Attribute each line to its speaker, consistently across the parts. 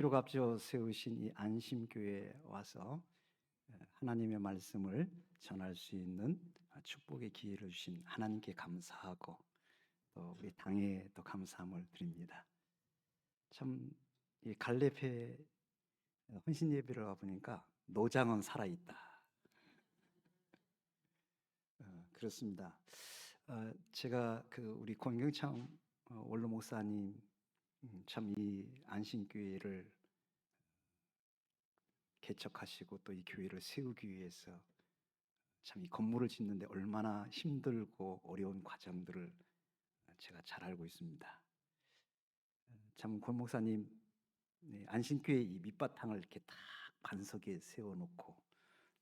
Speaker 1: 비록 앞서 세우신 이 안심교회에 와서 하나님의 말씀을 전할 수 있는 축복의 기회를 주신 하나님께 감사하고 또 우리 당에 또 감사함을 드립니다. 참 이 갈렙회 헌신 예배를 와 보니까 노장은 살아있다. 그렇습니다. 제가 우리 권경창 원로 목사님 참 이 안심교회를 개척하시고 또 이 교회를 세우기 위해서 참 이 건물을 짓는데 얼마나 힘들고 어려운 과정들을 제가 잘 알고 있습니다. 참 권 목사님 안심교회 이 밑바탕을 이렇게 딱 반석에 세워놓고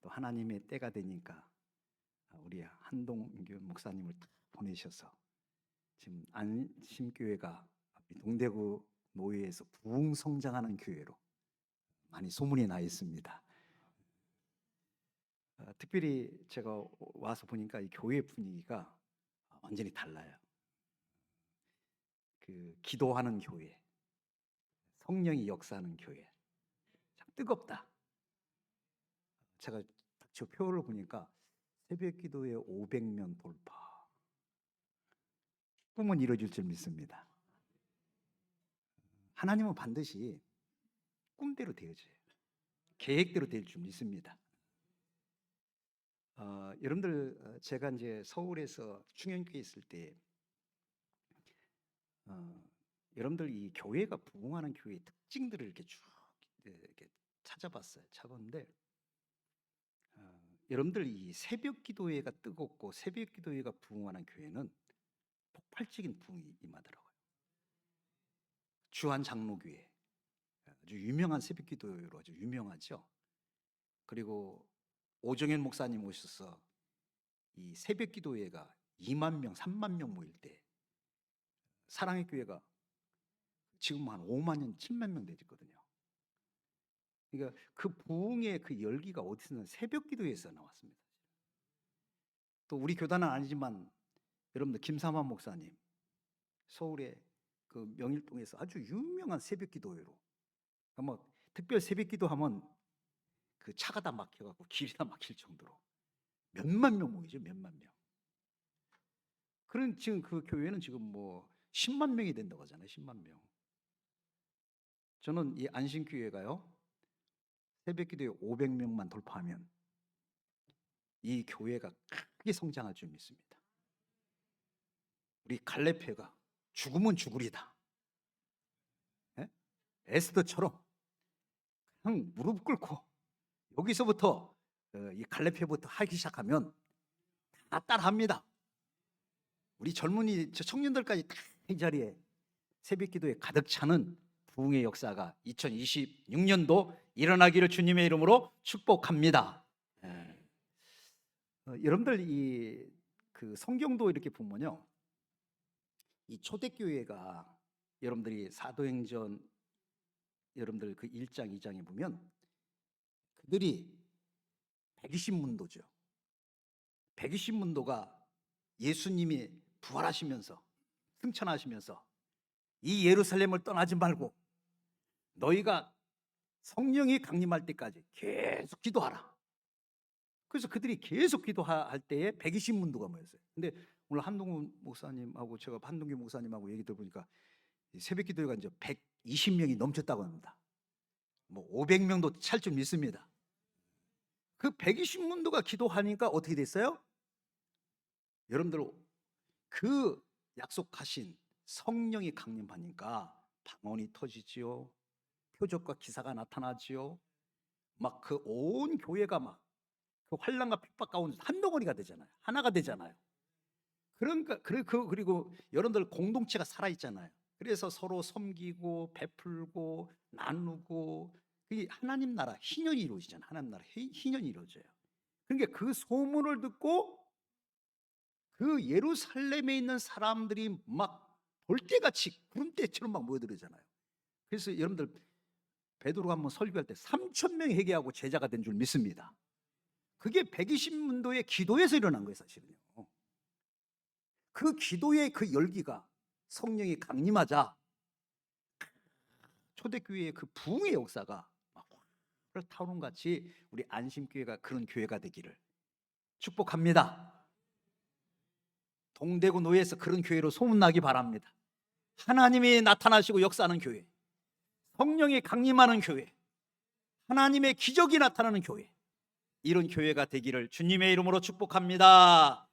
Speaker 1: 또 하나님의 때가 되니까 우리 한동규 목사님을 딱 보내셔서 지금 안심교회가 동대구 노예에서 부흥성장하는 교회로 많이 소문이 나 있습니다. 특별히 제가 와서 보니까 이 교회 분위기가 완전히 달라요. 기도하는 교회, 성령이 역사하는 교회, 참 뜨겁다. 제가 저 표를 보니까 새벽기도에 500명 돌파, 꿈은 이루어질 줄 믿습니다. 하나님은 반드시 꿈대로 되어져요. 계획대로 될 줄 믿습니다. 여러분들 제가 이제 서울에서 충현교회 있을 때 여러분들 이 교회가 부흥하는 교회의 특징들을 이렇게 쭉 이렇게 찾아봤는데 여러분들 이 새벽 기도회가 뜨겁고 새벽 기도회가 부흥하는 교회는 폭발적인 부흥이 임하더라고요. 주한 장로교회 아주 유명한 새벽 기도회로 아주 유명하죠. 그리고 오정현 목사님 오셔서 이 새벽 기도회가 2만 명, 3만 명 모일 때 사랑의 교회가 지금 한 5만 년, 7만 명 되거든요. 그러니까 그 부흥의 그 열기가 어디서 새벽 기도회에서 나왔습니다. 또 우리 교단은 아니지만 여러분들 김삼환 목사님 서울의 그 명일동에서 아주 유명한 새벽 기도회로 아마 특별 새벽 기도하면 그 차가 다 막혀갖고 길이 다 막힐 정도로 몇만 명 모이죠. 몇만 명. 그런 지금 그 교회는 지금 뭐 10만 명이 된다고 하잖아요. 10만 명. 저는 이 안심교회가요 새벽 기도에 500명만 돌파하면 이 교회가 크게 성장할 줄 믿습니다. 우리 갈렙회가 죽으면 죽으리다. 예? 에스더처럼 그냥 무릎 꿇고 여기서부터 이 갈렙회부터 하기 시작하면 다 따라합니다. 우리 젊은이 청년들까지 다 이 자리에 새벽 기도에 가득 차는 부흥의 역사가 2026년도 일어나기를 주님의 이름으로 축복합니다. 여러분들 그 성경도 이렇게 보면요, 이 초대교회가 여러분들이 사도행전 여러분들 그 1장 2장에 보면 그들이 120문도죠. 120문도가 예수님이 부활하시면서 승천하시면서 이 예루살렘을 떠나지 말고 너희가 성령이 강림할 때까지 계속 기도하라. 그래서 그들이 계속 기도할 때에 120문도가 모였어요. 근데 오늘 한동훈 목사님하고 제가 한동규 목사님하고 얘기 들어보니까 새벽 기도회가 이제 120명이 넘쳤다고 합니다. 뭐 500명도 찰 줄 믿습니다. 그 120문도가 기도하니까 어떻게 됐어요? 여러분들 그 약속하신 성령이 강림하니까 방언이 터지지요. 표적과 기사가 나타나지요. 막 그 온 교회가 막 그 환난과 핍박 가운데 한 덩어리가 되잖아요. 하나가 되잖아요. 그러니까 그리고 여러분들 공동체가 살아 있잖아요. 그래서 서로 섬기고 베풀고 나누고 그게 하나님 나라 희년이 이루어지잖아요. 하나님 나라 희년이 이루어져요. 그러니까 그 소문을 듣고 그 예루살렘에 있는 사람들이 막 돌대같이 구름대처럼 막 모여들잖아요. 그래서 여러분들 베드로가 한번 설교할 때 3,000명이 회개하고 제자가 된 줄 믿습니다. 그게 120문도의 기도에서 일어난 거예요. 사실은요. 그 기도의 그 열기가 성령이 강림하자 초대교회의 그 부흥의 역사가 막 타오르는 같이 우리 안심교회가 그런 교회가 되기를 축복합니다. 동대구 노예에서 그런 교회로 소문나기 바랍니다. 하나님이 나타나시고 역사하는 교회, 성령이 강림하는 교회, 하나님의 기적이 나타나는 교회, 이런 교회가 되기를 주님의 이름으로 축복합니다.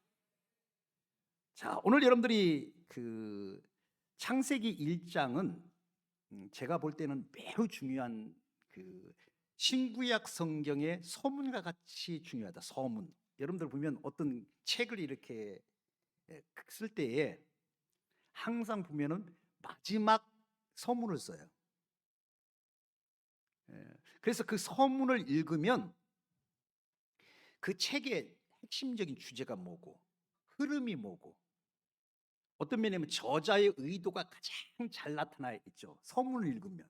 Speaker 1: 자, 오늘 여러분들이 그 창세기 1장은 제가 볼 때는 매우 중요한 그 신구약 성경의 서문과 같이 중요하다. 서문. 여러분들 보면 어떤 책을 이렇게 쓸 때에 항상 보면은 마지막 서문을 써요. 그래서 그 서문을 읽으면 그 책의 핵심적인 주제가 뭐고 흐름이 뭐고 어떤 면이면 저자의 의도가 가장 잘 나타나 있죠. 서문을 읽으면.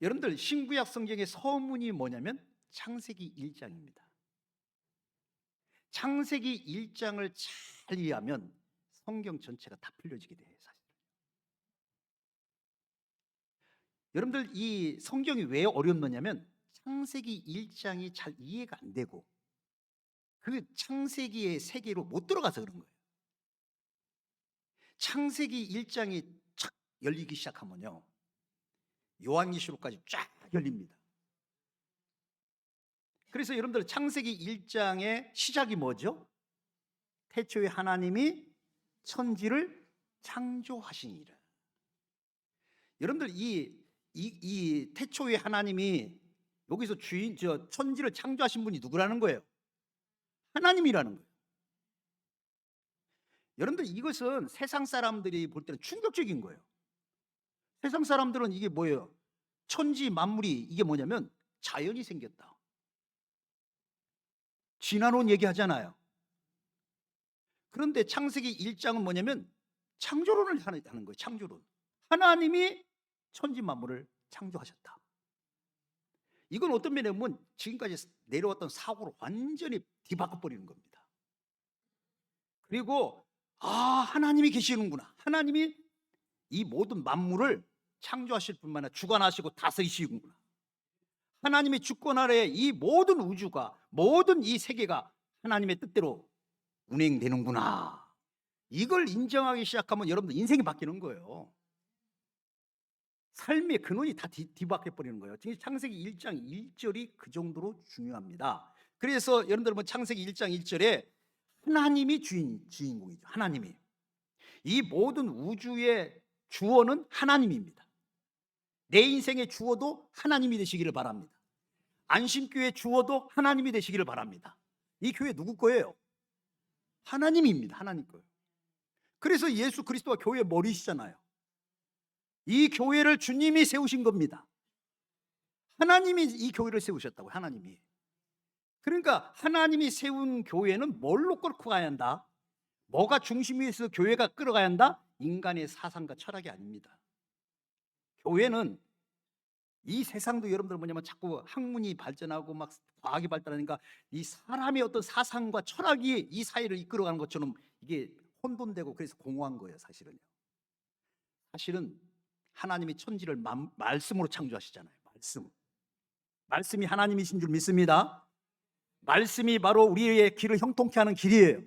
Speaker 1: 여러분들 신구약 성경의 서문이 뭐냐면 창세기 1장입니다. 창세기 1장을 잘 이해하면 성경 전체가 다 풀려지게 돼요. 사실. 여러분들 이 성경이 왜 어렵느냐면 창세기 1장이 잘 이해가 안 되고 그 창세기의 세계로 못 들어가서 그런 거예요. 창세기 1장이 착 열리기 시작하면요 요한계시록까지 쫙 열립니다. 그래서 여러분들 창세기 1장의 시작이 뭐죠? 태초에 하나님이 천지를 창조하시니라. 여러분들 이 태초에 하나님이 여기서 천지를 창조하신 분이 누구라는 거예요? 하나님이라는 거예요. 여러분들 이것은 세상 사람들이 볼 때는 충격적인 거예요. 세상 사람들은 이게 뭐예요? 천지 만물이 이게 뭐냐면 자연이 생겼다. 지나놓은 얘기하잖아요. 그런데 창세기 1장은 뭐냐면 창조론을 하는 거예요. 창조론. 하나님이 천지 만물을 창조하셨다. 이건 어떤 면에 보면 지금까지 내려왔던 사고를 완전히 뒤바꿔버리는 겁니다. 그리고 하나님이 계시는구나. 하나님이 이 모든 만물을 창조하실 뿐만 아니라 주관하시고 다스리시는구나. 하나님의 주권 아래에 이 모든 우주가 모든 이 세계가 하나님의 뜻대로 운행되는구나. 이걸 인정하기 시작하면 여러분들 인생이 바뀌는 거예요. 삶의 근원이 다 뒤바뀌어 버리는 거예요. 지금 창세기 1장 1절이 그 정도로 중요합니다. 그래서 여러분들 보면 창세기 1장 1절에 하나님이 주인공이죠. 하나님이. 이 모든 우주의 주어는 하나님입니다. 내 인생의 주어도 하나님이 되시기를 바랍니다. 안심교회 주어도 하나님이 되시기를 바랍니다. 이 교회 누구 거예요? 하나님입니다. 하나님 거예요. 그래서 예수 그리스도가 교회의 머리시잖아요. 이 교회를 주님이 세우신 겁니다. 하나님이 이 교회를 세우셨다고요. 하나님이. 그러니까 하나님이 세운 교회는 뭘로 끌고 가야 한다? 뭐가 중심에서 교회가 끌어가야 한다? 인간의 사상과 철학이 아닙니다. 교회는 이 세상도 여러분들 뭐냐면 자꾸 학문이 발전하고 막 과학이 발달하니까 이 사람의 어떤 사상과 철학이 이 사회를 이끌어가는 것처럼 이게 혼돈되고 그래서 공허한 거예요. 사실은요. 사실은 하나님이 천지를 말씀으로 창조하시잖아요. 말씀이 하나님이신 줄 믿습니다. 말씀이 바로 우리의 길을 형통케 하는 길이에요.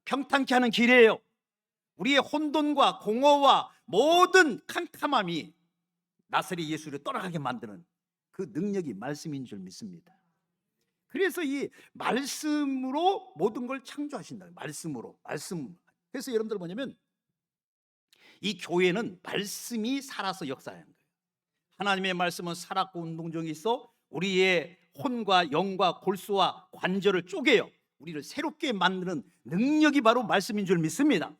Speaker 1: 평탄케 하는 길이에요. 우리의 혼돈과 공허와 모든 캄캄함이 나사렛 예수를 떠나가게 만드는 그 능력이 말씀인 줄 믿습니다. 그래서 이 말씀으로 모든 걸 창조하신다. 말씀으로. 그래서 여러분들 뭐냐면 이 교회는 말씀이 살아서 역사하는 거예요. 하나님의 말씀은 살았고 운동력이 있어 우리의 혼과 영과 골수와 관절을 쪼개요. 우리를 새롭게 만드는 능력이 바로 말씀인 줄 믿습니다.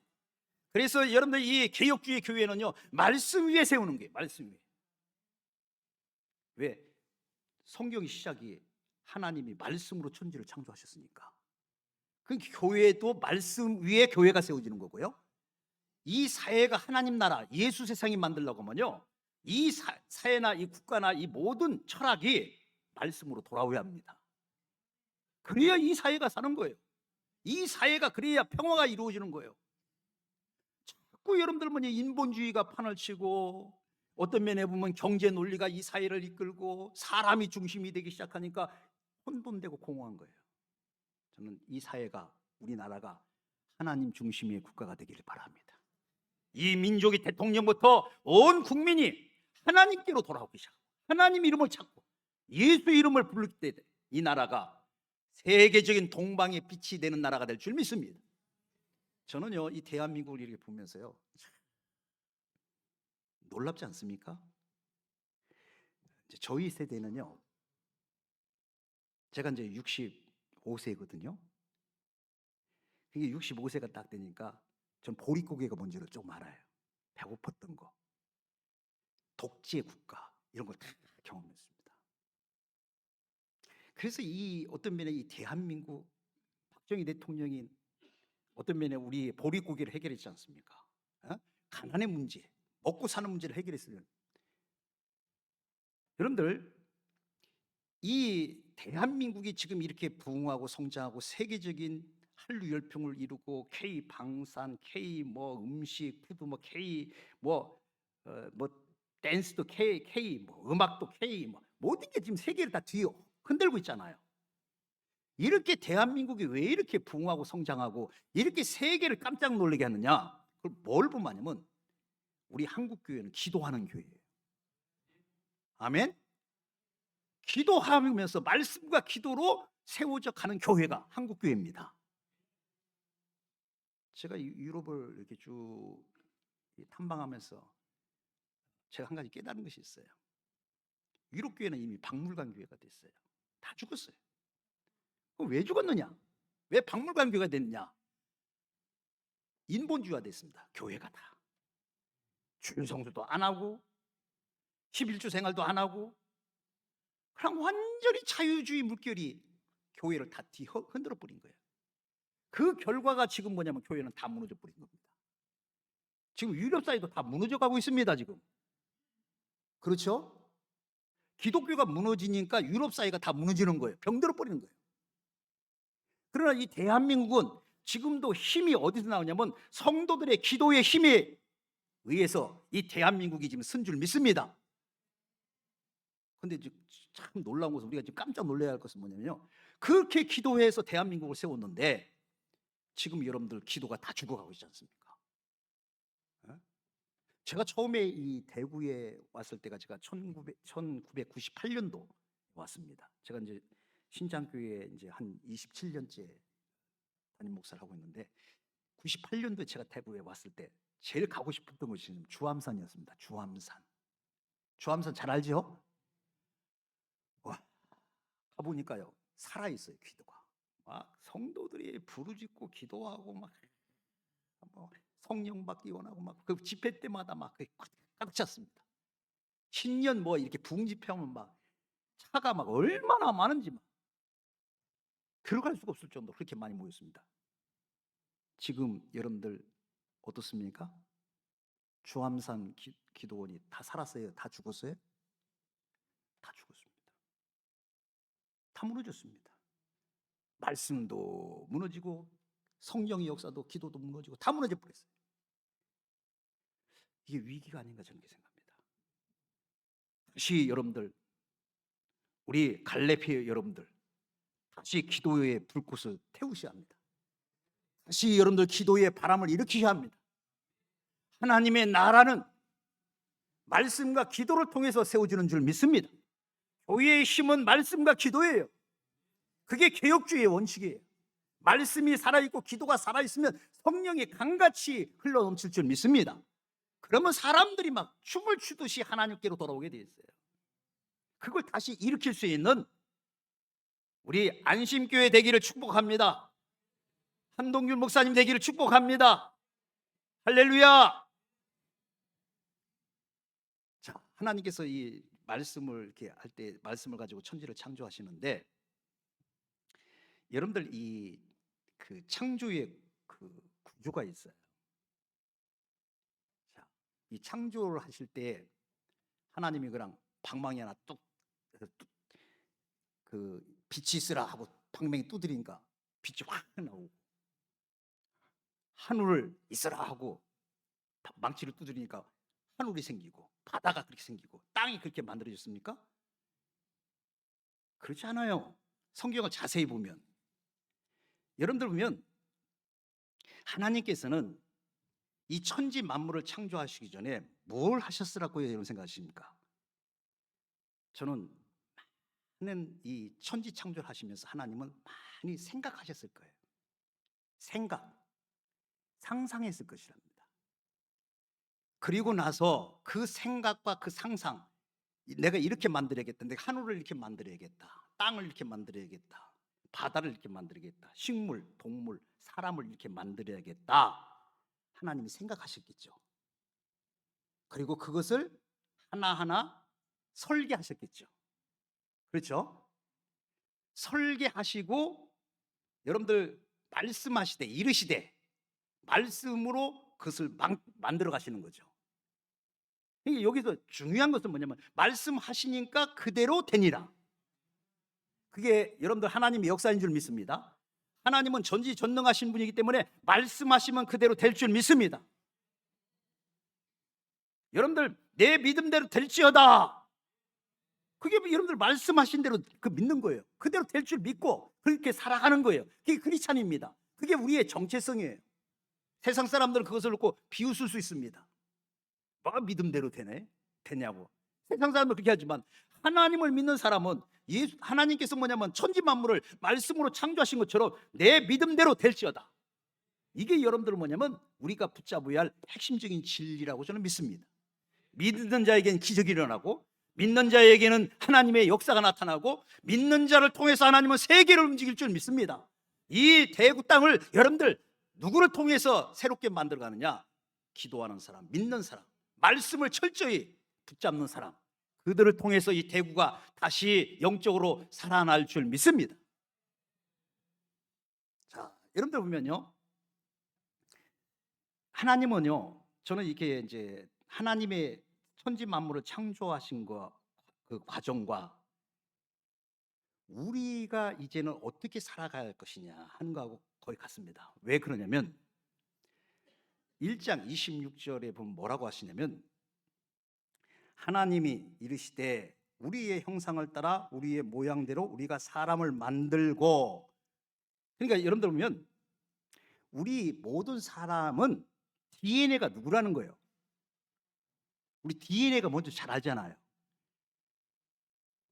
Speaker 1: 그래서 여러분들 이 개혁주의 교회는요 말씀 위에 세우는 거예요. 말씀 위에. 왜? 성경 시작이 하나님이 말씀으로 천지를 창조하셨으니까. 그 교회도 말씀 위에 교회가 세워지는 거고요. 이 사회가 하나님 나라 예수 세상이 만들려고 하면요 이 사회나 이 국가나 이 모든 철학이 말씀으로 돌아오야 합니다. 그래야 이 사회가 사는 거예요. 이 사회가 그래야 평화가 이루어지는 거예요. 자꾸 여러분들 뭐냐 인본주의가 판을 치고 어떤 면에 보면 경제 논리가 이 사회를 이끌고 사람이 중심이 되기 시작하니까 혼돈되고 공허한 거예요. 저는 이 사회가, 우리나라가 하나님 중심의 국가가 되기를 바랍니다. 이 민족이 대통령부터 온 국민이 하나님께로 돌아오기 시작하고 하나님 이름을 찾고 예수 이름을 부를 때 이 나라가 세계적인 동방의 빛이 되는 나라가 될 줄 믿습니다. 저는요, 이 대한민국을 이렇게 보면서요, 놀랍지 않습니까? 저희 세대는요, 제가 이제 65세거든요. 이게 65세가 딱 되니까 전 보릿고개가 뭔지를 좀 알아요. 배고팠던 거, 독재 국가, 이런 걸 다 경험했습니다. 그래서 이 어떤 면에 이 대한민국 박정희 대통령이 어떤 면에 우리 보릿고개를 해결했지 않습니까? 가난의 문제, 먹고 사는 문제를 해결했어요. 여러분들, 이 대한민국이 지금 이렇게 부흥하고 성장하고 세계적인 한류 열풍을 이루고 K 방산, K 뭐 음식, 푸드 뭐 K 뭐 댄스도 K 뭐 음악도 K 뭐 모든 게 지금 세계를 다 뒤에 흔들고 있잖아요. 이렇게 대한민국이 왜 이렇게 부흥하고 성장하고 이렇게 세계를 깜짝 놀라게 하느냐? 그걸 뭘 보면 우리 한국 교회는 기도하는 교회예요. 아멘. 기도하면서 말씀과 기도로 세워져 가는 교회가 한국 교회입니다. 제가 유럽을 이렇게 쭉 탐방하면서 제가 한 가지 깨달은 것이 있어요. 유럽 교회는 이미 박물관 교회가 됐어요. 다 죽었어요. 그럼 왜 죽었느냐? 왜 박물관 교회가 됐느냐? 인본주의화 됐습니다. 교회가 다 주일 성수도 안 하고 11주 생활도 안 하고 그냥 완전히 자유주의 물결이 교회를 다 흔들어 버린 거예요. 그 결과가 지금 뭐냐면 교회는 다 무너져 버린 겁니다. 지금 유럽 사회도 다 무너져 가고 있습니다. 지금. 그렇죠? 기독교가 무너지니까 유럽 사회가 다 무너지는 거예요. 병들어 버리는 거예요. 그러나 이 대한민국은 지금도 힘이 어디서 나오냐면 성도들의 기도의 힘에 의해서 이 대한민국이 지금 선 줄 믿습니다. 근데 참 놀라운 것은 우리가 지금 깜짝 놀라야 할 것은 뭐냐면요, 그렇게 기도해서 대한민국을 세웠는데 지금 여러분들 기도가 다 죽어가고 있지 않습니까? 제가 처음에 이 대구에 왔을 때가 제가 1998년도 왔습니다. 제가 이제 신장교회에 이제 한 27년째 담임 목사를 하고 있는데 98년도에 제가 대구에 왔을 때 제일 가고 싶었던 곳이 주암산이었습니다. 주암산 잘 알죠? 와, 가보니까요, 살아있어요. 기도가 막 성도들이 부르짖고 기도하고 막 성령 받기 원하고 막 그 집회 때마다 막 가득 찼습니다. 신년 뭐 이렇게 부흥 집회하면 막 차가 막 얼마나 많은지 막 들어갈 수가 없을 정도로 그렇게 많이 모였습니다. 지금 여러분들 어떻습니까? 주암산 기도원이 다 살았어요? 다 죽었어요? 다 죽었습니다. 다 무너졌습니다. 말씀도 무너지고 성령의 역사도 기도도 무너지고 다 무너져 버렸어요. 이게 위기가 아닌가 저는 그렇게 생각합니다. 다시 여러분들, 우리 갈렙의 여러분들, 다시 기도의 불꽃을 태우셔야 합니다. 다시 여러분들 기도의 바람을 일으키셔야 합니다. 하나님의 나라는 말씀과 기도를 통해서 세워지는 줄 믿습니다. 교회의 힘은 말씀과 기도예요. 그게 개혁주의의 원칙이에요. 말씀이 살아있고 기도가 살아있으면 성령이 강같이 흘러넘칠 줄 믿습니다. 그러면 사람들이 막 춤을 추듯이 하나님께로 돌아오게 돼 있어요. 그걸 다시 일으킬 수 있는 우리 안심교회 되기를 축복합니다. 한동균 목사님 되기를 축복합니다. 할렐루야. 자, 하나님께서 이 말씀을 이렇게 할 때 말씀을 가지고 천지를 창조하시는데 여러분들 이 그 창조의 그 구조가 있어요. 자, 이 창조를 하실 때 하나님이 그냥 방망이 하나 뚝 그 빛이 있으라 하고 방망이 두드리니까 빛이 확 나오고, 하늘을 있으라 하고 망치를 두드리니까 하늘이 생기고, 바다가 그렇게 생기고 땅이 그렇게 만들어졌습니까? 그렇지 않아요. 성경을 자세히 보면, 여러분들 보면 하나님께서는 이 천지 만물을 창조하시기 전에 뭘 하셨으라고 여러분 생각하십니까? 저는 많은 이 천지 창조를 하시면서 하나님은 많이 생각하셨을 거예요. 상상했을 것이랍니다. 그리고 나서 그 생각과 그 상상, 내가 이렇게 만들어야겠다, 내가 하늘을 이렇게 만들어야겠다, 땅을 이렇게 만들어야겠다, 바다를 이렇게 만들어야겠다, 식물, 동물, 사람을 이렇게 만들어야겠다, 하나님이 생각하셨겠죠. 그리고 그것을 하나하나 설계하셨겠죠. 그렇죠? 설계하시고 여러분들 말씀하시되 이르시되 말씀으로 그것을 만들어 가시는 거죠. 그러니까 여기서 중요한 것은 뭐냐면 말씀하시니까 그대로 되니라. 그게 여러분들 하나님의 역사인 줄 믿습니다. 하나님은 전지전능하신 분이기 때문에 말씀하시면 그대로 될 줄 믿습니다. 여러분들 내 믿음대로 될지어다, 그게 여러분들 말씀하신 대로 그 믿는 거예요. 그대로 될 줄 믿고 그렇게 살아가는 거예요. 그게 크리스찬입니다. 그게 우리의 정체성이에요. 세상 사람들은 그것을 놓고 비웃을 수 있습니다. 뭐가 믿음대로 되냐고. 세상 사람은 그렇게 하지만 하나님을 믿는 사람은 하나님께서 뭐냐면 천지 만물을 말씀으로 창조하신 것처럼 내 믿음대로 될지어다. 이게 여러분들 뭐냐면 우리가 붙잡아야 할 핵심적인 진리라고 저는 믿습니다. 믿는 자에게는 기적이 일어나고, 믿는 자에게는 하나님의 역사가 나타나고, 믿는 자를 통해서 하나님은 세계를 움직일 줄 믿습니다. 이 대구 땅을 여러분들 누구를 통해서 새롭게 만들어가느냐? 기도하는 사람, 믿는 사람, 말씀을 철저히 붙잡는 사람, 그들을 통해서 이 대구가 다시 영적으로 살아날 줄 믿습니다. 자, 여러분들 보면요, 하나님은요, 저는 이렇게 이제 하나님의 천지 만물을 창조하신 그 과정과 우리가 이제는 어떻게 살아갈 것이냐 하는 거하고 거의 같습니다. 왜 그러냐면 1장 26절에 보면 뭐라고 하시냐면, 하나님이 이르시되 우리의 형상을 따라 우리의 모양대로 우리가 사람을 만들고. 그러니까 여러분들 보면 우리 모든 사람은 DNA가 누구라는 거예요. 우리 DNA가 먼저 잘 알잖아요.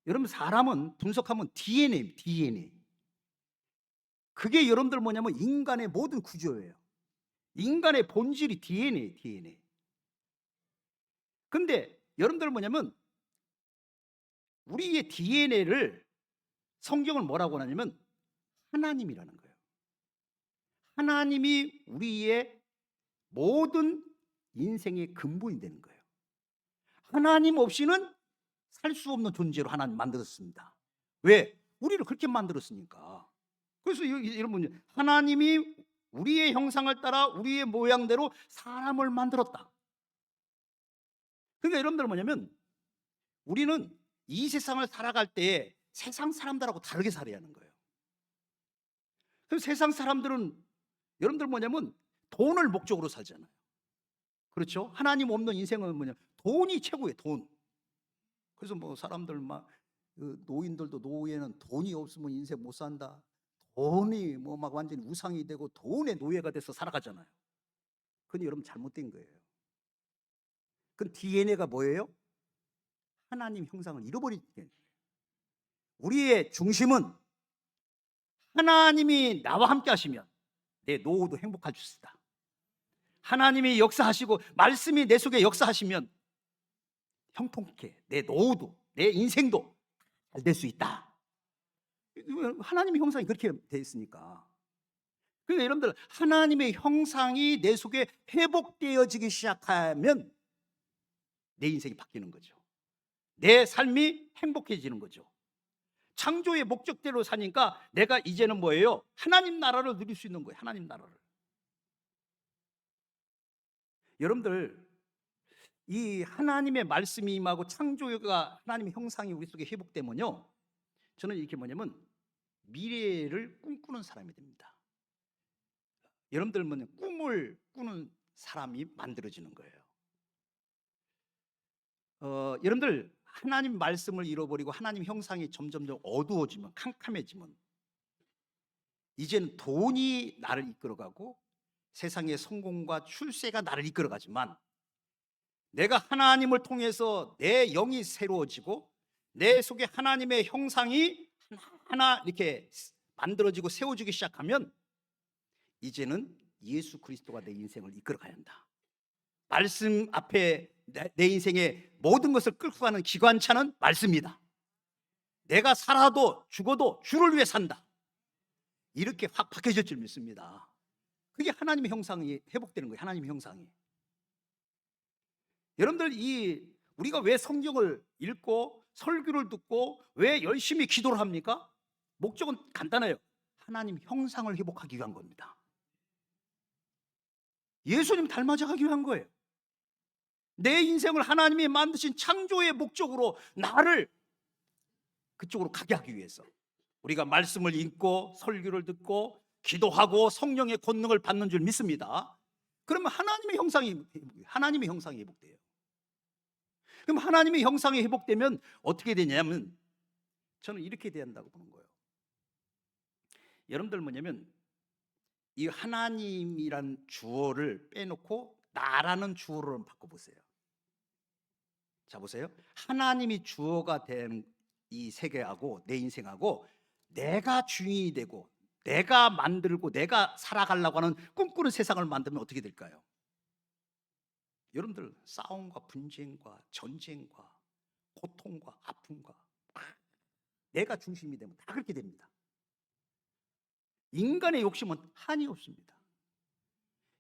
Speaker 1: 여러분 사람은 분석하면 DNA. 그게 여러분들 뭐냐면 인간의 모든 구조예요. 인간의 본질이 DNA. 근데 여러분들 뭐냐면 우리의 DNA를 성경은 뭐라고 하냐면 하나님이라는 거예요. 하나님이 우리의 모든 인생의 근본이 되는 거예요. 하나님 없이는 살 수 없는 존재로 하나님 만들었습니다. 왜? 우리를 그렇게 만들었으니까. 그래서 여러분, 하나님이 우리의 형상을 따라 우리의 모양대로 사람을 만들었다. 그러니까 여러분들 뭐냐면 우리는 이 세상을 살아갈 때 세상 사람들하고 다르게 살아야 하는 거예요. 그래서 세상 사람들은 여러분들 뭐냐면 돈을 목적으로 살잖아요. 그렇죠? 하나님 없는 인생은 뭐냐? 돈이 최고예요, 돈. 그래서 뭐 사람들 막 노인들도 노예는 돈이 없으면 인생 못 산다. 돈이 뭐 막 완전히 우상이 되고 돈의 노예가 돼서 살아가잖아요. 그건 여러분 잘못된 거예요. 그 DNA가 뭐예요? 하나님 형상을 잃어버린 거예요. 우리의 중심은 하나님이 나와 함께 하시면 내 노후도 행복할 수 있다. 하나님이 역사하시고 말씀이 내 속에 역사하시면 형통케 내 노후도 내 인생도 잘 될 수 있다. 하나님의 형상이 그렇게 되어 있으니까. 그러니까 여러분들 하나님의 형상이 내 속에 회복되어지기 시작하면 내 인생이 바뀌는 거죠. 내 삶이 행복해지는 거죠. 창조의 목적대로 사니까 내가 이제는 뭐예요? 하나님 나라를 누릴 수 있는 거예요. 하나님 나라를. 여러분들 이 하나님의 말씀이 임하고 창조가 하나님의 형상이 우리 속에 회복되면요, 저는 이렇게 뭐냐면 미래를 꿈꾸는 사람이 됩니다. 여러분들 뭐냐, 꿈을 꾸는 사람이 만들어지는 거예요. 여러분들 하나님 말씀을 잃어버리고 하나님 형상이 점점점 어두워지면, 캄캄해지면 이제는 돈이 나를 이끌어가고 세상의 성공과 출세가 나를 이끌어가지만, 내가 하나님을 통해서 내 영이 새로워지고 내 속에 하나님의 형상이 하나 이렇게 만들어지고 세워지기 시작하면 이제는 예수 그리스도가 내 인생을 이끌어가야 한다. 말씀 앞에 내 인생의 모든 것을 끌고 가는 기관차는 말씀이다. 내가 살아도 죽어도 주를 위해 산다. 이렇게 확 바뀌어질 줄 믿습니다. 그게 하나님의 형상이 회복되는 거예요. 하나님의 형상이. 여러분들, 우리가 왜 성경을 읽고 설교를 듣고 왜 열심히 기도를 합니까? 목적은 간단해요. 하나님 형상을 회복하기 위한 겁니다. 예수님 닮아져 가기 위한 거예요. 내 인생을 하나님이 만드신 창조의 목적으로 나를 그쪽으로 가게 하기 위해서 우리가 말씀을 읽고 설교를 듣고 기도하고 성령의 권능을 받는 줄 믿습니다. 그러면 하나님의 형상이 회복돼요. 그럼 하나님의 형상이 회복되면 어떻게 되냐면, 저는 이렇게 돼야 한다고 보는 거예요. 여러분들 뭐냐면, 이 하나님이란 주어를 빼놓고 나라는 주어로 바꿔보세요. 자, 보세요. 하나님이 주어가 된 이 세계하고 내 인생하고 내가 주인이 되고 내가 만들고 내가 살아가려고 하는 꿈꾸는 세상을 만들면 어떻게 될까요? 여러분들, 싸움과 분쟁과 전쟁과 고통과 아픔과 내가 중심이 되면 다 그렇게 됩니다. 인간의 욕심은 한이 없습니다.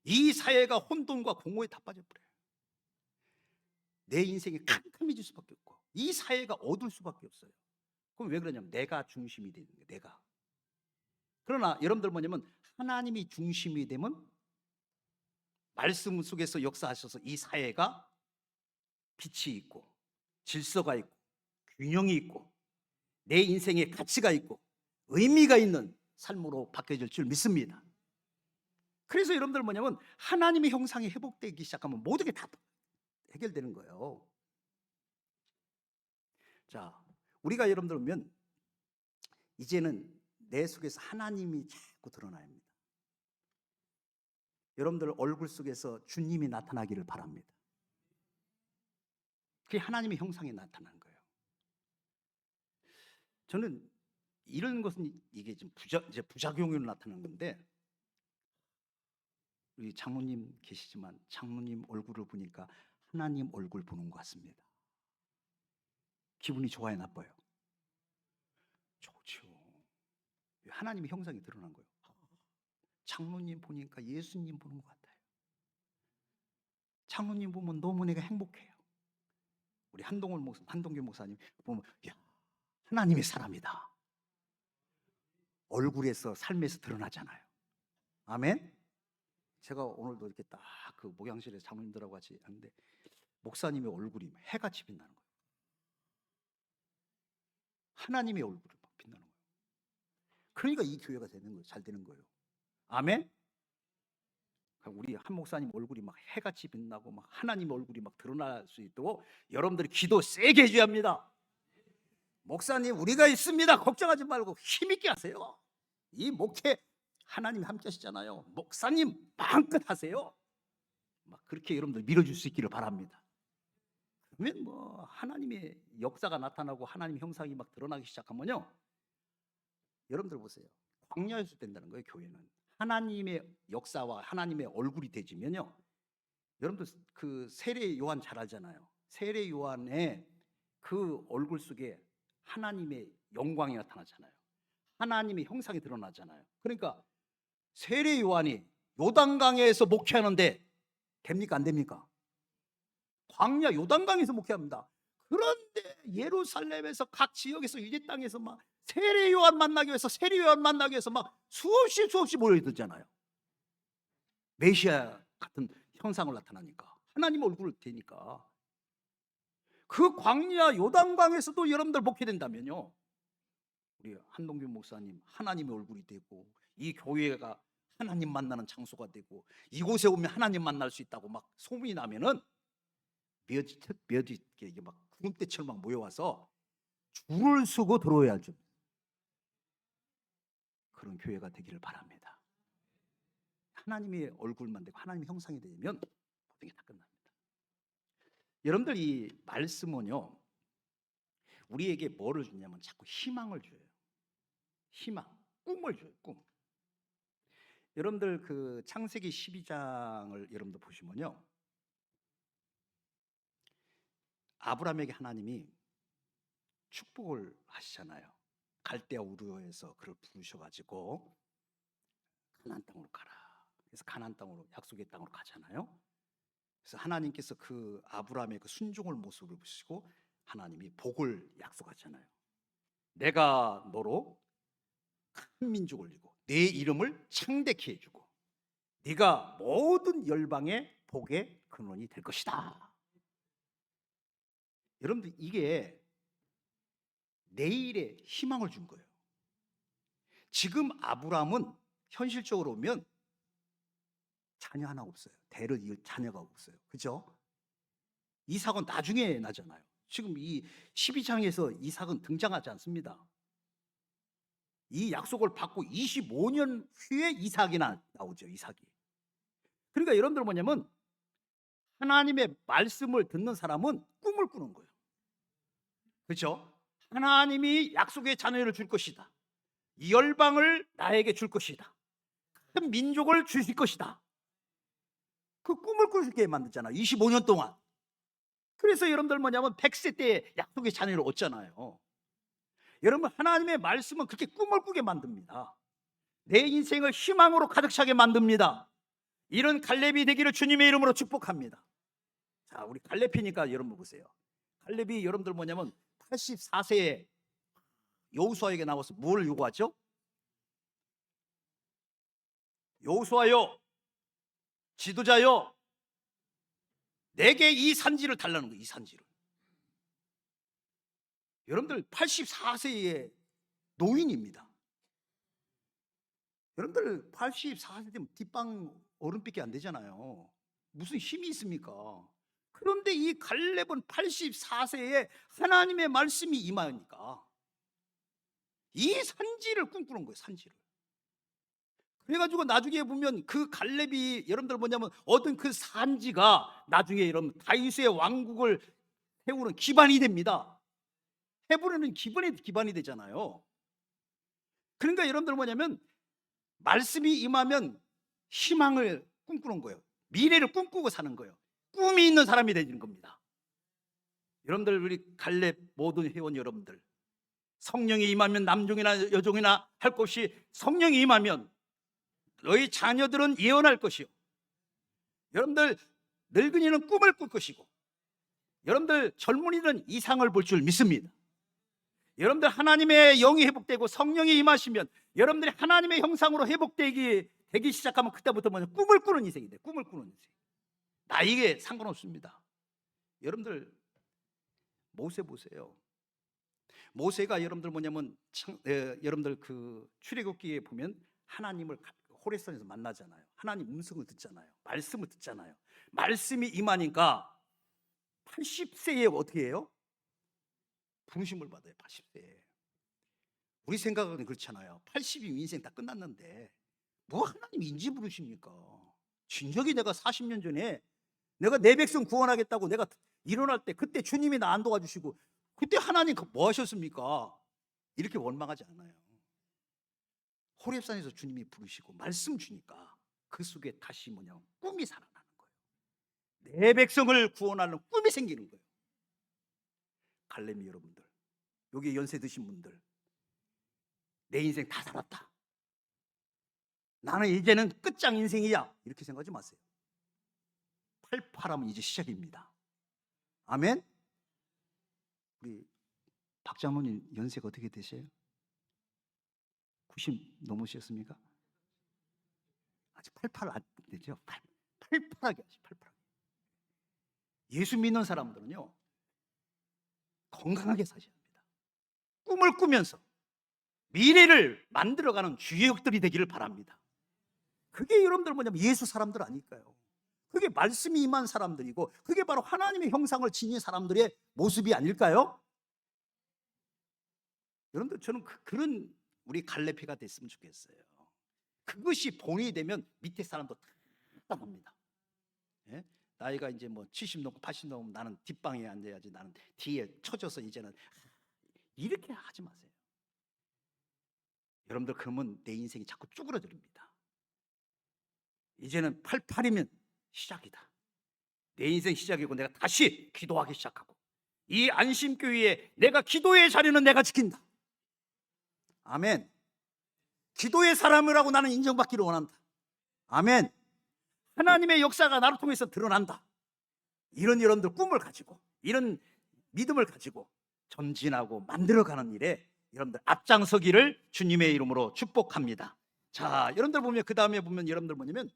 Speaker 1: 이 사회가 혼돈과 공허에 다 빠져버려요. 내 인생이 캄캄해질 수밖에 없고 이 사회가 어두울 수밖에 없어요. 그럼 왜 그러냐면 내가 중심이 되는 거예요. 내가. 그러나 여러분들 뭐냐면, 하나님이 중심이 되면 말씀 속에서 역사하셔서 이 사회가 빛이 있고 질서가 있고 균형이 있고 내 인생에 가치가 있고 의미가 있는 삶으로 바뀌어질 줄 믿습니다. 그래서 여러분들 뭐냐면, 하나님의 형상이 회복되기 시작하면 모든 게 다 해결되는 거예요. 자, 우리가 여러분들 보면 이제는 내 속에서 하나님이 자꾸 드러나야 합니다. 여러분들 얼굴 속에서 주님이 나타나기를 바랍니다. 그게 하나님의 형상이 나타나는 거예요. 저는 이런 것은 이게 지금 이제 부작용으로 나타나는 건데, 우리 장로님 계시지만 장로님 얼굴을 보니까 하나님 얼굴 보는 것 같습니다. 기분이 좋아요, 나빠요? 좋죠. 하나님의 형상이 드러난 거예요. 장로님 보니까 예수님 보는 것 같아요. 장로님 보면 너무 내가 행복해요. 우리 한동규 목사님 보면, 야, 하나님의 사람이다. 얼굴에서 삶에서 드러나잖아요. 아멘. 제가 오늘도 이렇게 딱 그 목양실에서 장로님들하고 같이 하는데 목사님의 얼굴이 해같이 빛나는 거예요. 하나님의 얼굴이 막 빛나는 거예요. 그러니까 이 교회가 되는 거예요. 잘 되는 거예요. 아멘. 우리 한 목사님 얼굴이 막 해같이 빛나고 막 하나님 얼굴이 막 드러날 수 있도록 여러분들이 기도 세게 해줘야 합니다. 목사님, 우리가 있습니다. 걱정하지 말고 힘있게 하세요. 이 목회 하나님 함께 하시잖아요. 목사님 마음껏 하세요. 막 그렇게 여러분들 밀어줄 수 있기를 바랍니다. 그러면 뭐 하나님의 역사가 나타나고 하나님 형상이 막 드러나기 시작하면요, 여러분들 보세요. 광야에서 된다는 거예요. 교회는 하나님의 역사와 하나님의 얼굴이 되지면요, 여러분들 그 세례 요한 잘 알잖아요. 세례 요한의 그 얼굴 속에 하나님의 영광이 나타나잖아요. 하나님의 형상이 드러나잖아요. 그러니까 세례 요한이 요단강에서 목회하는데 됩니까, 안 됩니까? 광야 요단강에서 목회합니다. 그런데 예루살렘에서 각 지역에서 유대 땅에서 막 세례 요한 만나기 위해서 막 수없이 모여들잖아요. 메시아 같은 형상을 나타나니까, 하나님 얼굴을 되니까. 그 광야 요단강에서도 여러분들 목회된다면요, 우리 한동규 목사님 하나님의 얼굴이 되고 이 교회가 하나님 만나는 장소가 되고 이곳에 오면 하나님 만날 수 있다고 막 소문이 나면은 몇이 이게 막 구름대처럼 막 모여와서 줄을 서고 들어와야 할 줄, 그런 교회가 되기를 바랍니다. 하나님의 얼굴만 되고 하나님의 형상이 되면 모든 게 다 끝납니다. 여러분들, 이 말씀은요, 우리에게 뭐를 주냐면 자꾸 희망을 줘요. 희망, 꿈을 줘요. 꿈. 여러분들 그 창세기 12장을 여러분들 보시면요, 아브라함에게 하나님이 축복을 하시잖아요. 갈대아 우르에서 그를 부르셔가지고 가나안 땅으로 가라. 그래서 가나안 땅으로, 약속의 땅으로 가잖아요. 그래서 하나님께서 그 아브라함의 그 순종을 모습을 보시고 하나님이 복을 약속하잖아요. 내가 너로 큰 민족을 이루고 내 이름을 창대케 해주고 네가 모든 열방의 복의 근원이 될 것이다. 여러분들, 이게 내일의 희망을 준 거예요. 지금 아브라함은 현실적으로 보면 자녀 하나 없어요. 대를 이을 자녀가 없어요. 그죠? 이삭은 나중에 나잖아요. 지금 이 12장에서 이삭은 등장하지 않습니다. 이 약속을 받고 25년 후에 이삭이 나오죠. 이삭이. 그러니까 여러분들 뭐냐면 하나님의 말씀을 듣는 사람은 꿈을 꾸는 거예요. 그렇죠? 하나님이 약속의 자녀를 줄 것이다. 이 열방을 나에게 줄 것이다. 큰 민족을 주실 것이다. 그 꿈을 꾸게 만들잖아요. 25년 동안. 그래서 여러분들 뭐냐면 100세 때 약속의 자녀를 얻잖아요. 여러분, 하나님의 말씀은 그렇게 꿈을 꾸게 만듭니다. 내 인생을 희망으로 가득 차게 만듭니다. 이런 갈렙이 되기를 주님의 이름으로 축복합니다. 자, 우리 갈렙이니까 여러분 보세요. 갈렙이 여러분들 뭐냐면 84세에 여호수아에게 나와서 뭘 요구하죠? 여호수아여, 지도자여, 내게 이 산지를 달라는 거예요. 이 산지를. 여러분들 84세의 노인입니다. 여러분들 84세 되면 뒷방 어른밖에 안 되잖아요. 무슨 힘이 있습니까? 그런데 이 갈렙은 84세에 하나님의 말씀이 임하니까 이 산지를 꿈꾸는 거예요. 산지를. 그래가지고 나중에 보면 그 갈렙이 여러분들 뭐냐면 얻은 그 산지가 나중에 여러분 다윗의 왕국을 세우는 기반이 됩니다. 헤브론은 기반이 되잖아요. 그러니까 여러분들 뭐냐면 말씀이 임하면 희망을 꿈꾸는 거예요. 미래를 꿈꾸고 사는 거예요. 꿈이 있는 사람이 되는 겁니다. 여러분들, 우리 갈렙 모든 회원 여러분들, 성령이 임하면 남종이나 여종이나 할 것 없이 성령이 임하면 너희 자녀들은 예언할 것이요, 여러분들 늙은이는 꿈을 꿀 것이고, 여러분들 젊은이는 이상을 볼 줄 믿습니다. 여러분들 하나님의 영이 회복되고 성령이 임하시면 여러분들이 하나님의 형상으로 회복되기 시작하면 그때부터 뭐냐, 꿈을 꾸는 인생이 돼. 꿈을 꾸는 인생. 나이에 상관없습니다. 여러분들 모세 보세요. 모세가 여러분들 뭐냐면 여러분들 그 출애굽기에 보면 하나님을 호레산에서 만나잖아요. 하나님 음성을 듣잖아요. 말씀을 듣잖아요. 말씀이 임하니까 80세에 어떻게 해요? 부르심을 받아요. 80세에. 우리 생각은 그렇잖아요. 80이면 인생 다 끝났는데 뭐 하나님 인지 부르십니까? 진작에 내가 40년 전에 내가 내 백성 구원하겠다고 내가 일어날 때 그때 주님이 나 안 도와주시고 그때 하나님 뭐 하셨습니까? 이렇게 원망하지 않아요. 호렙산에서 주님이 부르시고 말씀 주니까 그 속에 다시 뭐냐, 꿈이 살아나는 거예요. 내 백성을 구원하는 꿈이 생기는 거예요. 갈렙이 여러분들, 여기 연세 드신 분들, 내 인생 다 살았다, 나는 이제는 끝장 인생이야, 이렇게 생각하지 마세요. 팔팔하면 이제 시작입니다. 아멘. 우리 박자모님 연세가 어떻게 되세요? 90 넘으셨습니까? 아직 88 안 되죠? 팔팔하게 하시, 팔팔하게. 예수 믿는 사람들은요, 건강하게 사셔야 합니다. 꿈을 꾸면서 미래를 만들어가는 주역들이 되기를 바랍니다. 그게 여러분들 뭐냐면 예수 사람들 아닐까요? 그게 말씀이 임한 사람들이고 그게 바로 하나님의 형상을 지닌 사람들의 모습이 아닐까요? 여러분들 저는 그런 우리 갈래피가 됐으면 좋겠어요. 그것이 본이 되면 밑에 사람도 답답합니다. 예? 나이가 이제 뭐 70 넘고 80 넘으면 나는 뒷방에 앉아야지, 나는 뒤에 쳐져서 이제는, 이렇게 하지 마세요. 여러분들 그러면 내 인생이 자꾸 쭈그러집니다. 이제는 88이면 시작이다. 내 인생 시작이고 내가 다시 기도하기 시작하고 이 안심교회에 내가 기도의 자리는 내가 지킨다. 아멘. 기도의 사람이라고 나는 인정받기를 원한다. 아멘. 하나님의 역사가 나를 통해서 드러난다. 이런 여러분들 꿈을 가지고 이런 믿음을 가지고 전진하고 만들어가는 일에 여러분들 앞장서기를 주님의 이름으로 축복합니다. 자, 여러분들 보면 그 다음에 보면 여러분들 뭐냐면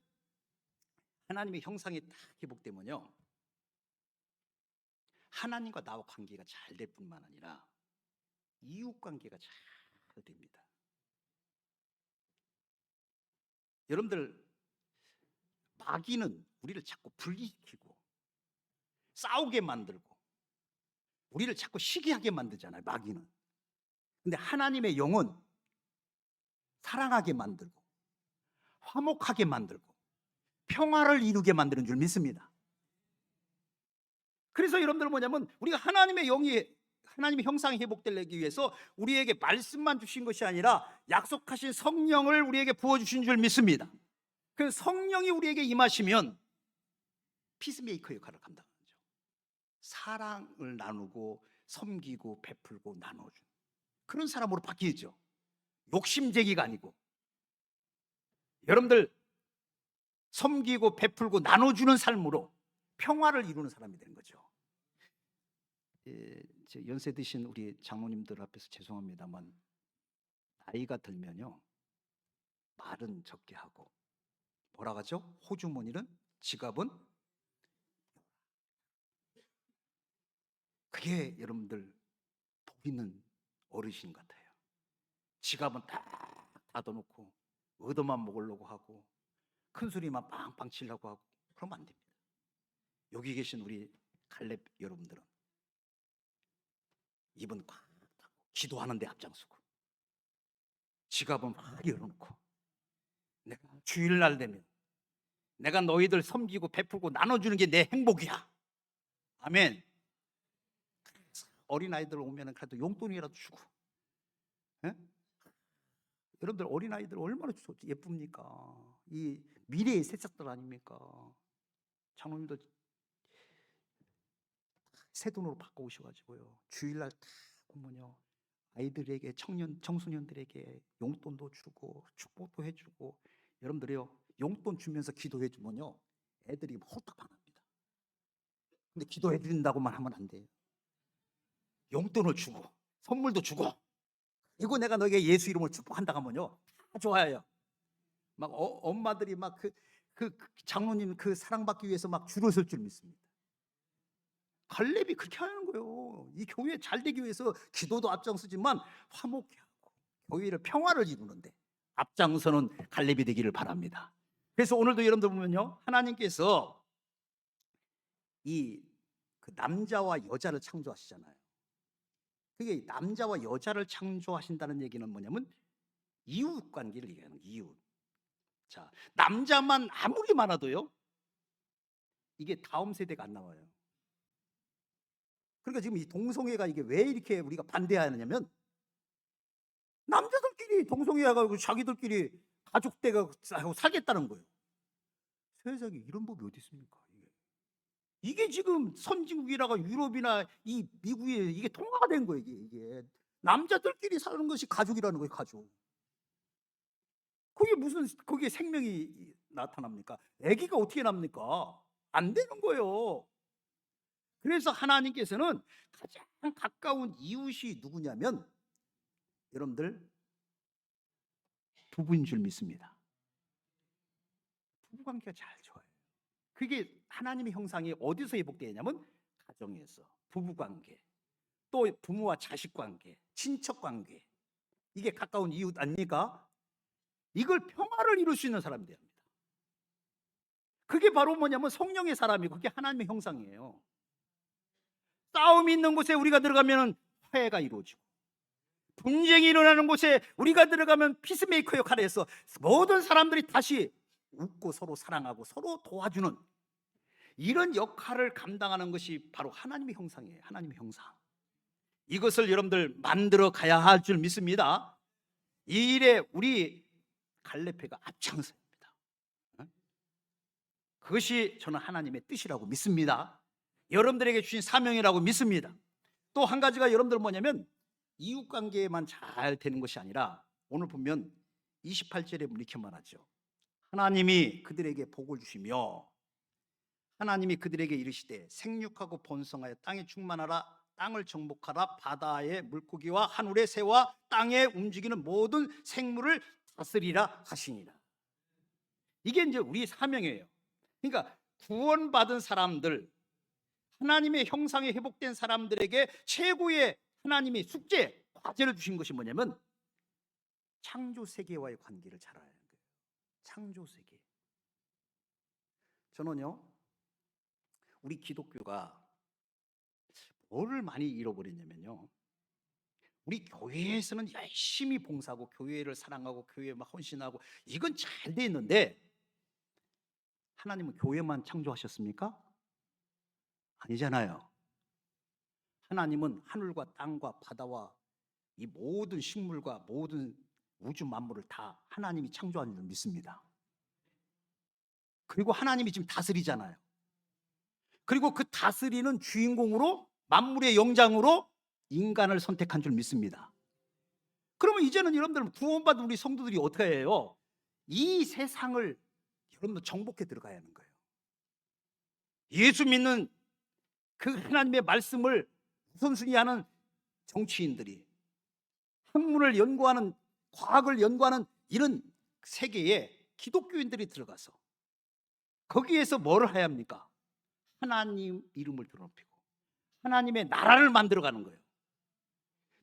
Speaker 1: 하나님의 형상이 딱 회복되면요, 하나님과 나와 관계가 잘 될 뿐만 아니라 이웃 관계가 잘 됩니다. 여러분들 마귀는 우리를 자꾸 분리시키고 싸우게 만들고 우리를 자꾸 시기하게 만들잖아요, 마귀는. 근데 하나님의 영은 사랑하게 만들고 화목하게 만들고 평화를 이루게 만드는 줄 믿습니다. 그래서 여러분들 뭐냐면 우리가 하나님의 형상이 회복되기 위해서 우리에게 말씀만 주신 것이 아니라 약속하신 성령을 우리에게 부어주신 줄 믿습니다. 그 성령이 우리에게 임하시면 피스메이커 역할을 감당하죠. 사랑을 나누고 섬기고 베풀고 나눠주는 그런 사람으로 바뀌죠. 욕심쟁이가 아니고 여러분들 섬기고 베풀고 나눠주는 삶으로 평화를 이루는 사람이 되는 거죠. 연세 드신 우리 장로님들 앞에서 죄송합니다만 나이가 들면요 말은 적게 하고 뭐라 하죠? 호주머니는 지갑은, 그게 여러분들 보이는 어르신 같아요. 지갑은 딱 닫아놓고 얻어만 먹으려고 하고 큰 소리만 빵빵 치려고 하고 그러면 안 됩니다. 여기 계신 우리 갈렙 여러분들은 입은 꽉 닫고 기도하는데 앞장서고 지갑은 막 열어놓고 내가 주일날 되면 내가 너희들 섬기고 베풀고 나눠주는 게 내 행복이야. 아멘. 어린아이들 오면 그래도 용돈이라도 주고, 예? 여러분들 어린아이들 얼마나 예쁩니까? 이 미래의 새싹들 아닙니까? 장로님도 새 돈으로 바꿔오셔가지고요 주일날 딱 보면요 아이들에게 청소년들에게 용돈도 주고 축복도 해주고, 여러분들이요 용돈 주면서 기도해 주면요 애들이 홀딱 반합니다. 근데 기도해 준다고만 하면 안 돼요. 용돈을 주고 선물도 주고 이거 내가 너에게 예수 이름으로 축복한다고 하면요 다 좋아요. 막 엄마들이 막 그 장로님 그 사랑받기 위해서 막 줄을 설 줄 믿습니다. 갈렙이 그렇게 하는 거예요. 이 교회 잘 되기 위해서 기도도 앞장서지만 화목해 하고 교회를 평화를 이루는데 앞장서는 갈렙이 되기를 바랍니다. 그래서 오늘도 여러분들 보면요 하나님께서 그 남자와 여자를 창조하시잖아요. 그게 남자와 여자를 창조하신다는 얘기는 뭐냐면 이웃 관계를 얘기하는 거예요. 이웃. 자, 남자만 아무리 많아도요 이게 다음 세대가 안 나와요. 그러니까 지금 이 동성애가 이게 왜 이렇게 우리가 반대하느냐면 남자들끼리 동성애해가지고 자기들끼리 가족대가 살겠다는 거예요. 세상에 이런 법이 어디 있습니까? 이게 지금 선진국이라가 유럽이나 이 미국에 이게 통과가 된 거예요. 이게 남자들끼리 사는 것이 가족이라는 거예요. 가족. 그게 무슨 거기에 생명이 나타납니까? 아기가 어떻게 납니까? 안 되는 거예요. 그래서 하나님께서는 가장 가까운 이웃이 누구냐면 여러분들 부부인 줄 믿습니다. 부부관계가 잘 좋아요. 그게 하나님의 형상이 어디서 회복되냐면 가정에서, 부부관계, 또 부모와 자식관계, 친척관계, 이게 가까운 이웃 아닙니까? 이걸 평화를 이룰 수 있는 사람이 돼야 합니다. 그게 바로 뭐냐면 성령의 사람이고 그게 하나님의 형상이에요. 싸움이 있는 곳에 우리가 들어가면 화해가 이루어지고, 분쟁이 일어나는 곳에 우리가 들어가면 피스메이커 역할을 해서 모든 사람들이 다시 웃고 서로 사랑하고 서로 도와주는 이런 역할을 감당하는 것이 바로 하나님의 형상이에요. 하나님의 형상. 이것을 여러분들 만들어 가야 할 줄 믿습니다. 이 일에 우리 갈렙회가 앞장섭니다. 그것이 저는 하나님의 뜻이라고 믿습니다. 여러분들에게 주신 사명이라고 믿습니다. 또 한 가지가 여러분들 뭐냐면 이웃관계만 잘 되는 것이 아니라 오늘 보면 28절에 이렇게 말하죠. 하나님이 그들에게 복을 주시며 하나님이 그들에게 이르시되 생육하고 번성하여 땅에 충만하라, 땅을 정복하라, 바다의 물고기와 하늘의 새와 땅에 움직이는 모든 생물을 다스리라 하시니라. 이게 이제 우리 사명이에요. 그러니까 구원받은 사람들, 하나님의 형상에 회복된 사람들에게 최고의 하나님의 숙제, 과제를 주신 것이 뭐냐면 창조 세계와의 관계를 잘 알아야 하는 거예요. 창조 세계. 저는요, 우리 기독교가 뭐를 많이 잃어버렸냐면요, 우리 교회에서는 열심히 봉사하고 교회를 사랑하고 교회에 막 헌신하고 이건 잘 돼 있는데 하나님은 교회만 창조하셨습니까? 아니잖아요. 하나님은 하늘과 땅과 바다와 이 모든 식물과 모든 우주 만물을 다 하나님이 창조한 줄 믿습니다. 그리고 하나님이 지금 다스리잖아요. 그리고 그 다스리는 주인공으로 만물의 영장으로 인간을 선택한 줄 믿습니다. 그러면 이제는 여러분들 구원받은 우리 성도들이 어떻게 해요? 이 세상을 여러분들 정복해 들어가야 하는 거예요. 예수 믿는 그 하나님의 말씀을 우선순위하는 정치인들이, 학문을 연구하는, 과학을 연구하는 이런 세계에 기독교인들이 들어가서 거기에서 뭘 해야 합니까? 하나님 이름을 드러내고 하나님의 나라를 만들어가는 거예요.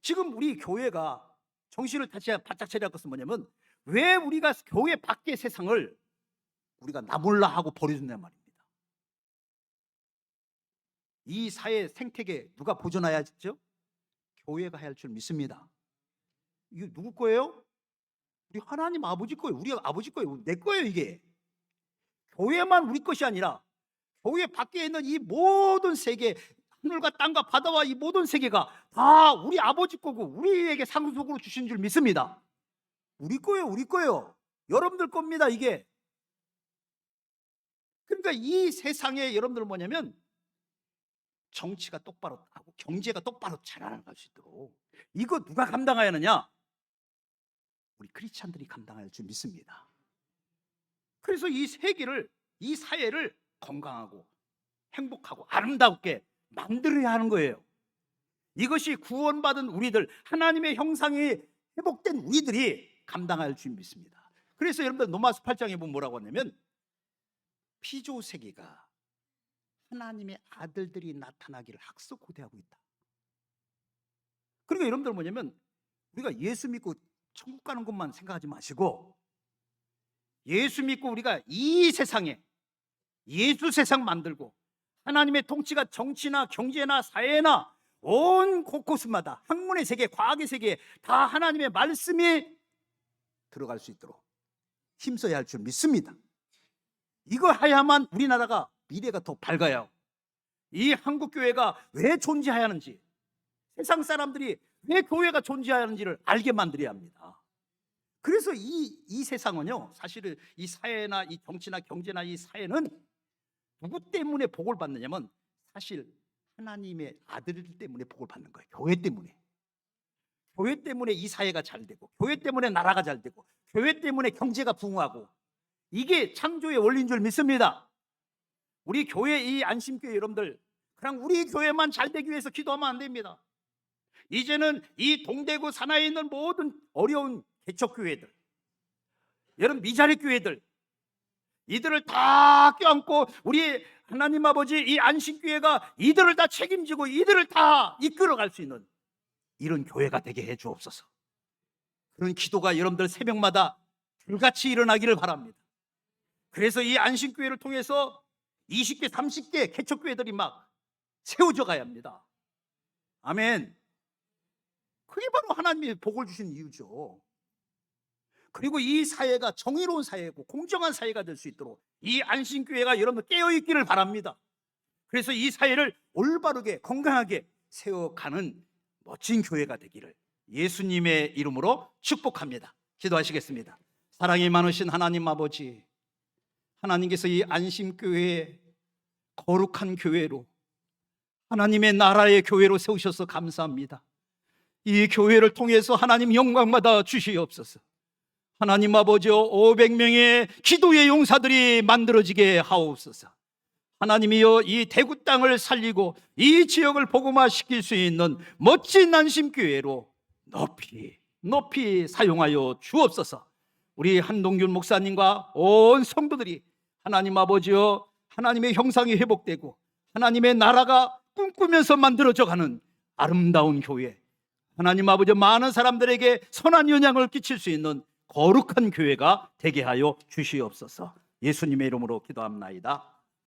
Speaker 1: 지금 우리 교회가 정신을 다시 바짝 차려야 할 것은 뭐냐면 왜 우리가 교회 밖의 세상을 우리가 나 몰라 하고 버려준단 말입니다. 이 사회 생태계 누가 보존해야죠? 교회가 해야 할 줄 믿습니다. 이게 누구 거예요? 우리 하나님 아버지 거예요. 우리 아버지 거예요. 내 거예요. 이게 교회만 우리 것이 아니라 교회 밖에 있는 이 모든 세계, 하늘과 땅과 바다와 이 모든 세계가 다 우리 아버지 거고 우리에게 상속으로 주신 줄 믿습니다. 우리 거예요. 우리 거예요. 여러분들 겁니다. 이게. 그러니까 이 세상에 여러분들 뭐냐면 정치가 똑바로 하고 경제가 똑바로 잘 나갈 수 있도록 이거 누가 감당해야 하느냐? 우리 크리스찬들이 감당할 줄 믿습니다. 그래서 이 세계를, 이 사회를 건강하고 행복하고 아름답게 만들어야 하는 거예요. 이것이 구원받은 우리들, 하나님의 형상이 회복된 우리들이 감당할 줄 믿습니다. 그래서 여러분들 로마서 8장에 보면 뭐라고 하냐면 피조 세계가 하나님의 아들들이 나타나기를 학습고대하고 있다. 그러니까 여러분들 뭐냐면 우리가 예수 믿고 천국 가는 것만 생각하지 마시고 예수 믿고 우리가 이 세상에 예수 세상 만들고 하나님의 통치가 정치나 경제나 사회나 온 곳곳마다 학문의 세계, 과학의 세계에 다 하나님의 말씀이 들어갈 수 있도록 힘써야 할 줄 믿습니다. 이거 해야만 우리나라가 미래가 더 밝아요. 이 한국교회가 왜 존재해야 하는지, 세상 사람들이 왜 교회가 존재해야 하는지를 알게 만들어야 합니다. 그래서 이 세상은요, 사실은 이 사회나 이 정치나 경제나 이 사회는 누구 때문에 복을 받느냐면 사실 하나님의 아들들 때문에 복을 받는 거예요. 교회 때문에. 교회 때문에 이 사회가 잘 되고, 교회 때문에 나라가 잘 되고, 교회 때문에 경제가 부흥하고, 이게 창조의 원리인 줄 믿습니다. 우리 교회, 이 안심교회 여러분들, 그냥 우리 교회만 잘 되기 위해서 기도하면 안 됩니다. 이제는 이 동대구 산하에 있는 모든 어려운 개척교회들, 여러분 미자립 교회들, 이들을 다 껴안고 우리 하나님 아버지 이 안심교회가 이들을 다 책임지고 이들을 다 이끌어갈 수 있는 이런 교회가 되게 해 주옵소서. 그런 기도가 여러분들 새벽마다 불같이 일어나기를 바랍니다. 그래서 이 안심교회를 통해서 20개, 30개 개척교회들이 막 세워져 가야 합니다. 아멘. 그게 바로 하나님이 복을 주신 이유죠. 그리고 이 사회가 정의로운 사회고 공정한 사회가 될 수 있도록 이 안심교회가 여러분들 깨어있기를 바랍니다. 그래서 이 사회를 올바르게 건강하게 세워가는 멋진 교회가 되기를 예수님의 이름으로 축복합니다. 기도하시겠습니다. 사랑이 많으신 하나님 아버지, 하나님께서 이 안심교회에 거룩한 교회로 하나님의 나라의 교회로 세우셔서 감사합니다. 이 교회를 통해서 하나님 영광받아 주시옵소서. 하나님 아버지, 500명의 기도의 용사들이 만들어지게 하옵소서. 하나님이여, 이 대구 땅을 살리고 이 지역을 복음화시킬 수 있는 멋진 안심교회로 높이 사용하여 주옵소서. 우리 한동균 목사님과 온 성도들이 하나님 아버지여, 하나님의 형상이 회복되고 하나님의 나라가 꿈꾸면서 만들어져 가는 아름다운 교회, 하나님 아버지, 많은 사람들에게 선한 영향을 끼칠 수 있는 거룩한 교회가 되게 하여 주시옵소서. 예수님의 이름으로 기도합나이다.